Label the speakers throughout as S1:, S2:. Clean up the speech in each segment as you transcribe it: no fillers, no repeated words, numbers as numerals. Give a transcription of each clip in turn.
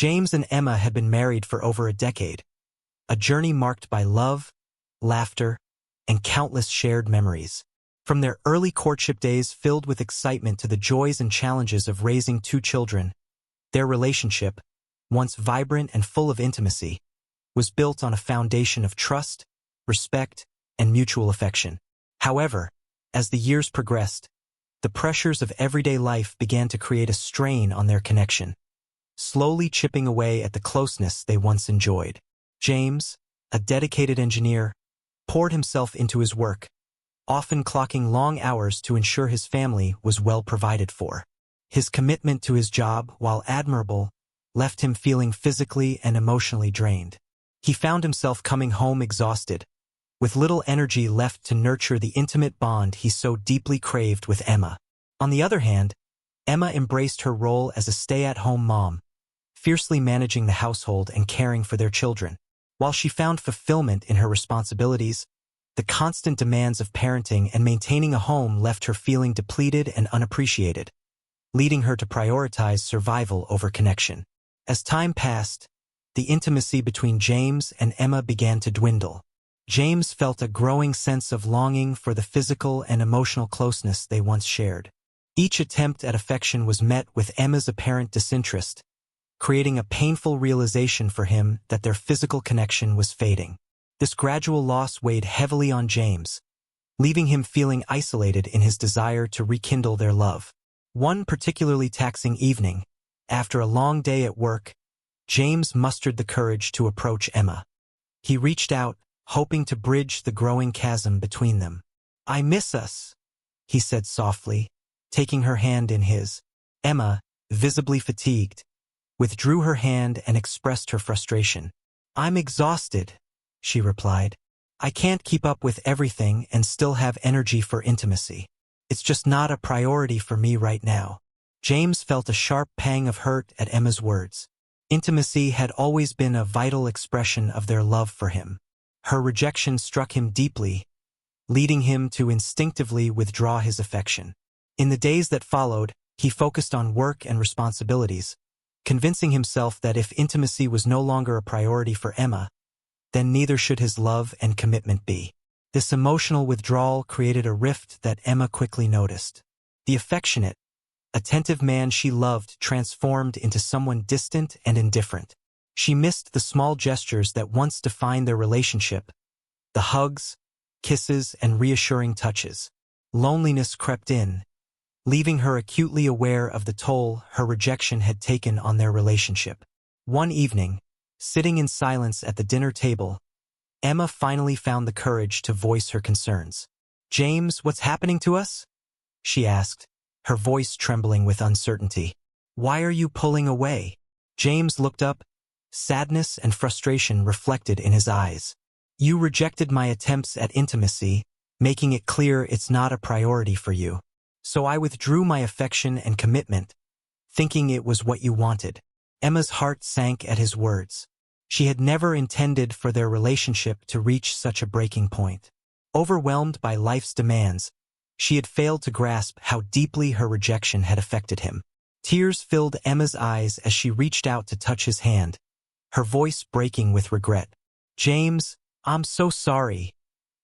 S1: James and Emma had been married for over a decade, a journey marked by love, laughter, and countless shared memories. From their early courtship days filled with excitement to the joys and challenges of raising two children, their relationship, once vibrant and full of intimacy, was built on a foundation of trust, respect, and mutual affection. However, as the years progressed, the pressures of everyday life began to create a strain on their connection, slowly chipping away at the closeness they once enjoyed. James, a dedicated engineer, poured himself into his work, often clocking long hours to ensure his family was well provided for. His commitment to his job, while admirable, left him feeling physically and emotionally drained. He found himself coming home exhausted, with little energy left to nurture the intimate bond he so deeply craved with Emma. On the other hand, Emma embraced her role as a stay-at-home mom, fiercely managing the household and caring for their children. While she found fulfillment in her responsibilities, the constant demands of parenting and maintaining a home left her feeling depleted and unappreciated, leading her to prioritize survival over connection. As time passed, the intimacy between James and Emma began to dwindle. James felt a growing sense of longing for the physical and emotional closeness they once shared. Each attempt at affection was met with Emma's apparent disinterest, creating a painful realization for him that their physical connection was fading. This gradual loss weighed heavily on James, leaving him feeling isolated in his desire to rekindle their love. One particularly taxing evening, after a long day at work, James mustered the courage to approach Emma. He reached out, hoping to bridge the growing chasm between them. "I miss us," he said softly, taking her hand in his. Emma, visibly fatigued, withdrew her hand and expressed her frustration. "I'm exhausted," she replied. "I can't keep up with everything and still have energy for intimacy. It's just not a priority for me right now." James felt a sharp pang of hurt at Emma's words. Intimacy had always been a vital expression of their love for him. Her rejection struck him deeply, leading him to instinctively withdraw his affection. In the days that followed, he focused on work and responsibilities, convincing himself that if intimacy was no longer a priority for Emma, then neither should his love and commitment be. This emotional withdrawal created a rift that Emma quickly noticed. The affectionate, attentive man she loved transformed into someone distant and indifferent. She missed the small gestures that once defined their relationship, the hugs, kisses, and reassuring touches. Loneliness crept in, leaving her acutely aware of the toll her rejection had taken on their relationship. One evening, sitting in silence at the dinner table, Emma finally found the courage to voice her concerns. "James, what's happening to us?" she asked, her voice trembling with uncertainty. "Why are you pulling away?" James looked up, sadness and frustration reflected in his eyes. "You rejected my attempts at intimacy, making it clear it's not a priority for you. So I withdrew my affection and commitment, thinking it was what you wanted." Emma's heart sank at his words. She had never intended for their relationship to reach such a breaking point. Overwhelmed by life's demands, she had failed to grasp how deeply her rejection had affected him. Tears filled Emma's eyes as she reached out to touch his hand, her voice breaking with regret. "James, I'm so sorry,"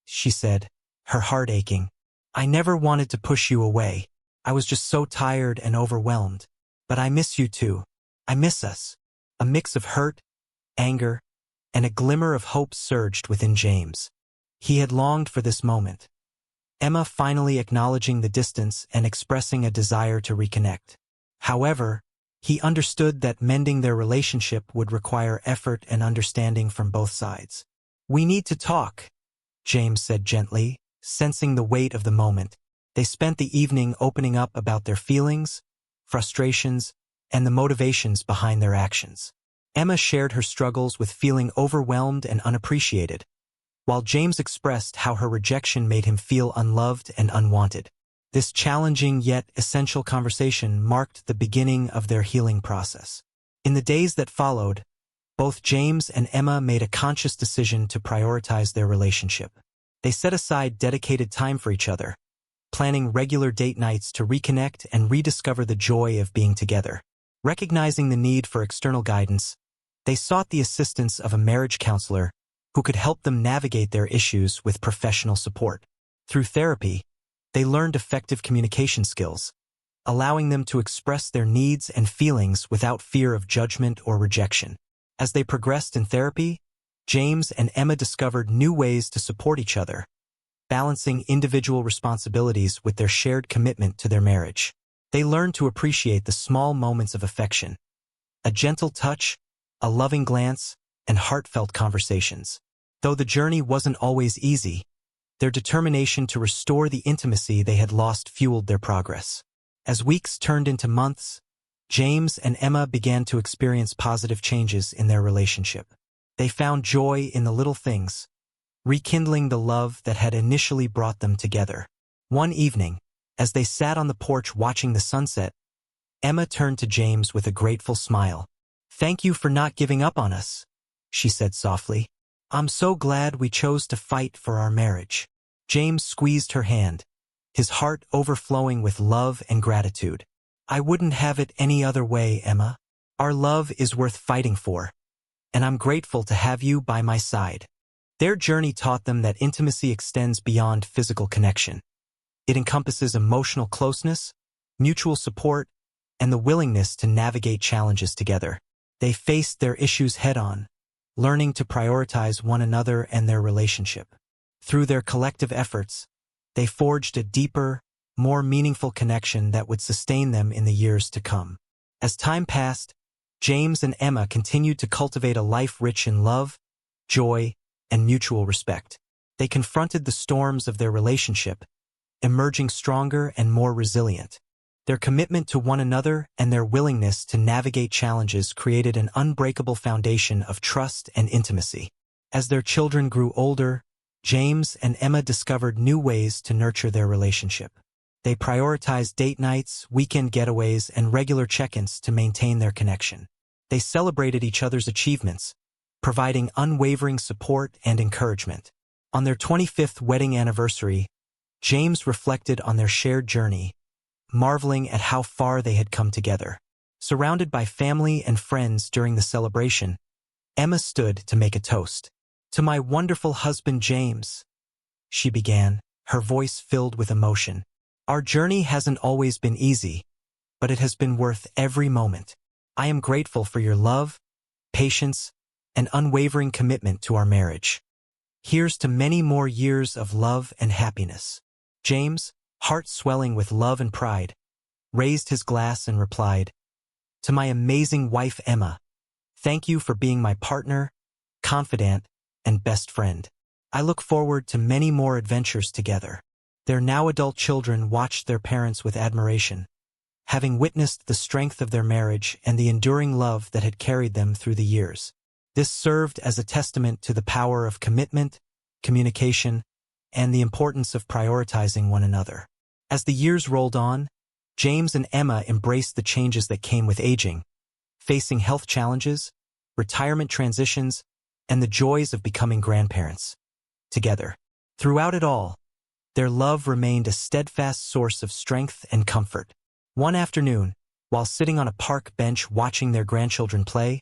S1: she said, her heart aching. "I never wanted to push you away. I was just so tired and overwhelmed. But I miss you too. I miss us." A mix of hurt, anger, and a glimmer of hope surged within James. He had longed for this moment. Emma finally acknowledging the distance and expressing a desire to reconnect. However, he understood that mending their relationship would require effort and understanding from both sides. "We need to talk," James said gently, sensing the weight of the moment. They spent the evening opening up about their feelings, frustrations, and the motivations behind their actions. Emma shared her struggles with feeling overwhelmed and unappreciated, while James expressed how her rejection made him feel unloved and unwanted. This challenging yet essential conversation marked the beginning of their healing process. In the days that followed, both James and Emma made a conscious decision to prioritize their relationship. They set aside dedicated time for each other, planning regular date nights to reconnect and rediscover the joy of being together. Recognizing the need for external guidance, they sought the assistance of a marriage counselor who could help them navigate their issues with professional support. Through therapy, they learned effective communication skills, allowing them to express their needs and feelings without fear of judgment or rejection. As they progressed in therapy, James and Emma discovered new ways to support each other, balancing individual responsibilities with their shared commitment to their marriage. They learned to appreciate the small moments of affection, a gentle touch, a loving glance, and heartfelt conversations. Though the journey wasn't always easy, their determination to restore the intimacy they had lost fueled their progress. As weeks turned into months, James and Emma began to experience positive changes in their relationship. They found joy in the little things, rekindling the love that had initially brought them together. One evening, as they sat on the porch watching the sunset, Emma turned to James with a grateful smile. "Thank you for not giving up on us," she said softly. "I'm so glad we chose to fight for our marriage." James squeezed her hand, his heart overflowing with love and gratitude. "I wouldn't have it any other way, Emma. Our love is worth fighting for, and I'm grateful to have you by my side." Their journey taught them that intimacy extends beyond physical connection. It encompasses emotional closeness, mutual support, and the willingness to navigate challenges together. They faced their issues head-on, learning to prioritize one another and their relationship. Through their collective efforts, they forged a deeper, more meaningful connection that would sustain them in the years to come. As time passed, James and Emma continued to cultivate a life rich in love, joy, and mutual respect. They confronted the storms of their relationship, emerging stronger and more resilient. Their commitment to one another and their willingness to navigate challenges created an unbreakable foundation of trust and intimacy. As their children grew older, James and Emma discovered new ways to nurture their relationship. They prioritized date nights, weekend getaways, and regular check-ins to maintain their connection. They celebrated each other's achievements, providing unwavering support and encouragement. On their 25th wedding anniversary, James reflected on their shared journey, marveling at how far they had come together. Surrounded by family and friends during the celebration, Emma stood to make a toast. "To my wonderful husband James," she began, her voice filled with emotion. "Our journey hasn't always been easy, but it has been worth every moment. I am grateful for your love, patience, and unwavering commitment to our marriage. Here's to many more years of love and happiness." James, heart swelling with love and pride, raised his glass and replied, "To my amazing wife Emma, thank you for being my partner, confidant, and best friend. I look forward to many more adventures together." Their now adult children watched their parents with admiration, having witnessed the strength of their marriage and the enduring love that had carried them through the years. This served as a testament to the power of commitment, communication, and the importance of prioritizing one another. As the years rolled on, James and Emma embraced the changes that came with aging, facing health challenges, retirement transitions, and the joys of becoming grandparents. Together, throughout it all, their love remained a steadfast source of strength and comfort. One afternoon, while sitting on a park bench watching their grandchildren play,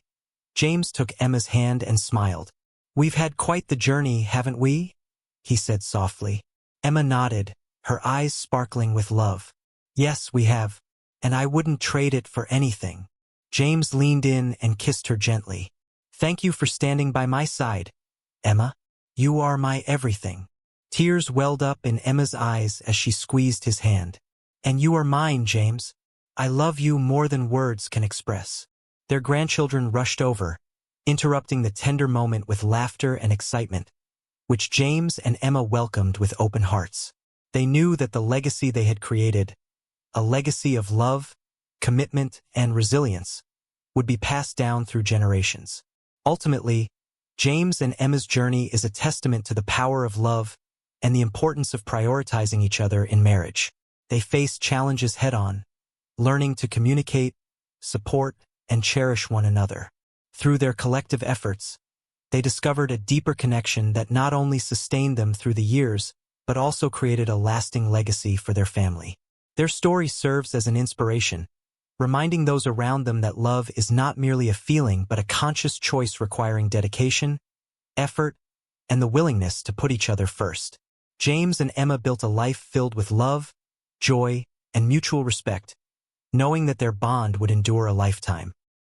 S1: James took Emma's hand and smiled. "We've had quite the journey, haven't we?" he said softly. Emma nodded, her eyes sparkling with love. "Yes, we have, and I wouldn't trade it for anything." James leaned in and kissed her gently. "Thank you for standing by my side, Emma. You are my everything." Tears welled up in Emma's eyes as she squeezed his hand. "And you are mine, James. I love you more than words can express." Their grandchildren rushed over, interrupting the tender moment with laughter and excitement, which James and Emma welcomed with open hearts. They knew that the legacy they had created, a legacy of love, commitment, and resilience, would be passed down through generations. Ultimately, James and Emma's journey is a testament to the power of love and the importance of prioritizing each other in marriage. They faced challenges head-on, learning to communicate, support, and cherish one another. Through their collective efforts, they discovered a deeper connection that not only sustained them through the years, but also created a lasting legacy for their family. Their story serves as an inspiration, reminding those around them that love is not merely a feeling but a conscious choice requiring dedication, effort, and the willingness to put each other first. James and Emma built a life filled with love, joy, and mutual respect, knowing that their bond would endure a lifetime.